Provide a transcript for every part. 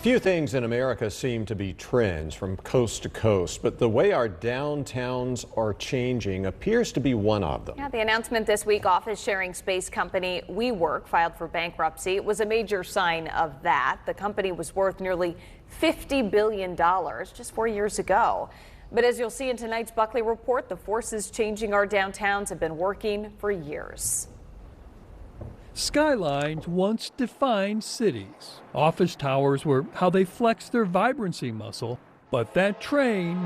Few things in America seem to be trends from coast to coast, but the way our downtowns are changing appears to be one of them. Yeah, the announcement this week, office sharing space company WeWork filed for bankruptcy. It was a major sign of that. The company was worth nearly $50 billion just 4 years ago. But as you'll see in tonight's Buckley Report, the forces changing our downtowns have been working for years. Skylines once defined cities. Office towers were how they flexed their vibrancy muscle, but that train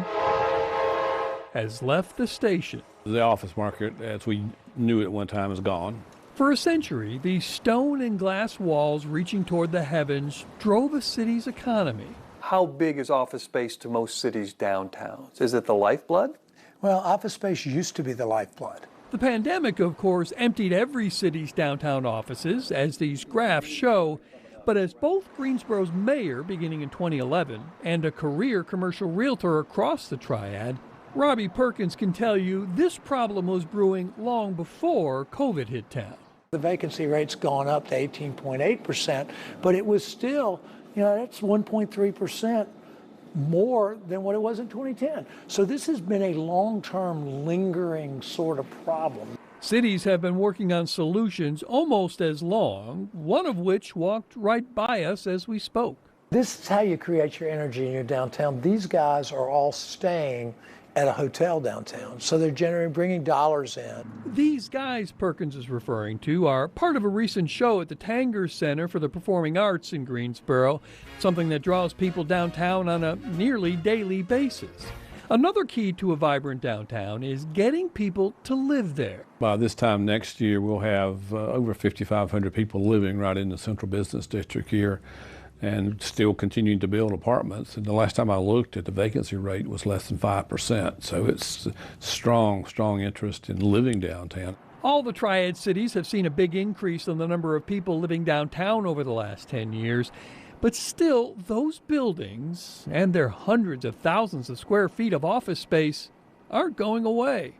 has left the station. The office market, as we knew it at one time, is gone. For a century, these stone and glass walls reaching toward the heavens drove a city's economy. How big is office space to most cities' downtowns? Is it the lifeblood? Well, office space used to be the lifeblood. The pandemic, of course, emptied every city's downtown offices, as these graphs show. But as both Greensboro's mayor beginning in 2011 and a career commercial realtor across the triad, Robbie Perkins can tell you this problem was brewing long before COVID hit town. The vacancy rate's gone up to 18.8%, but it was still, that's 1.3% more than what it was in 2010. So this has been a long-term, lingering sort of problem. Cities have been working on solutions almost as long, one of which walked right by us as we spoke. This is how you create your energy in your downtown. These guys are all staying at a hotel downtown, so they're bringing dollars in. These guys Perkins is referring to are part of a recent show at the Tanger Center for the Performing Arts in Greensboro, something that draws people downtown on a nearly daily basis. Another key to a vibrant downtown is getting people to live there. By this time next year, we'll have over 5,500 people living right in the central business district here, and still continuing to build apartments. And the last time I looked at the vacancy rate was less than 5%. So it's strong interest in living downtown. All the Triad cities have seen a big increase in the number of people living downtown over the last 10 years. But still, those buildings and their hundreds of thousands of square feet of office space aren't going away.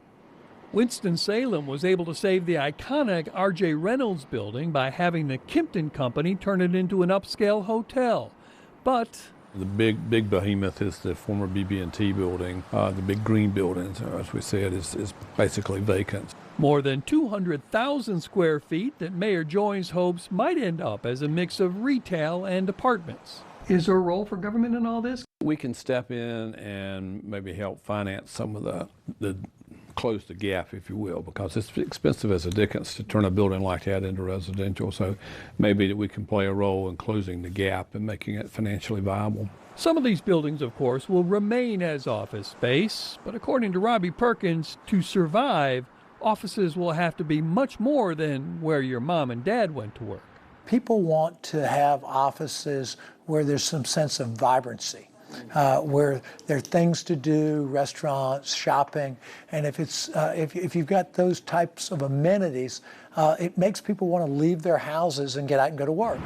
Winston-Salem was able to save the iconic R.J. Reynolds building by having the Kimpton Company turn it into an upscale hotel. But the big behemoth is the former BB&T building. The big green building, as we said, is basically vacant. More than 200,000 square feet that Mayor Joynes hopes might end up as a mix of retail and apartments. Is there a role for government in all this? We can step in and maybe help finance some of the close the gap, if you will, because it's expensive as a dickens to turn a building like that into residential. So maybe that we can play a role in closing the gap and making it financially viable. Some of these buildings, of course, will remain as office space, but according to Robbie Perkins, to survive, offices will have to be much more than where your mom and dad went to work. People want to have offices where there's some sense of vibrancy. Where there are things to do, restaurants, shopping, and if you've got those types of amenities, it makes people want to leave their houses and get out and go to work.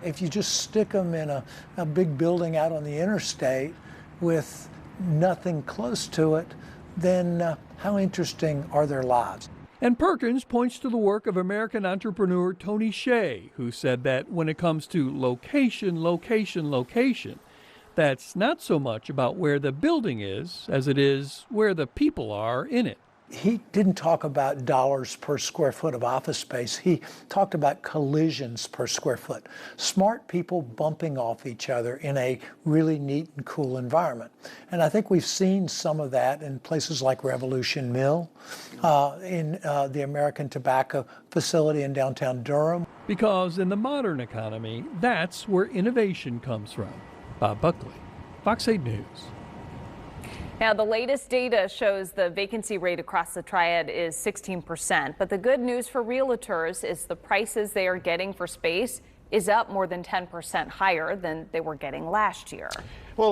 If you just stick them in a big building out on the interstate with nothing close to it, then how interesting are their lives? And Perkins points to the work of American entrepreneur Tony Hsieh, who said that when it comes to location, that's not so much about where the building is as it is where the people are in it. He didn't talk about dollars per square foot of office space. He talked about collisions per square foot. Smart people bumping off each other in a really neat and cool environment. And I think we've seen some of that in places like Revolution Mill, in the American Tobacco facility in downtown Durham. Because in the modern economy, that's where innovation comes from. Bob Buckley, Fox 8 News. Now, the latest data shows the vacancy rate across the Triad is 16%. But the good news for realtors is the prices they are getting for space is up more than 10% higher than they were getting last year. Well,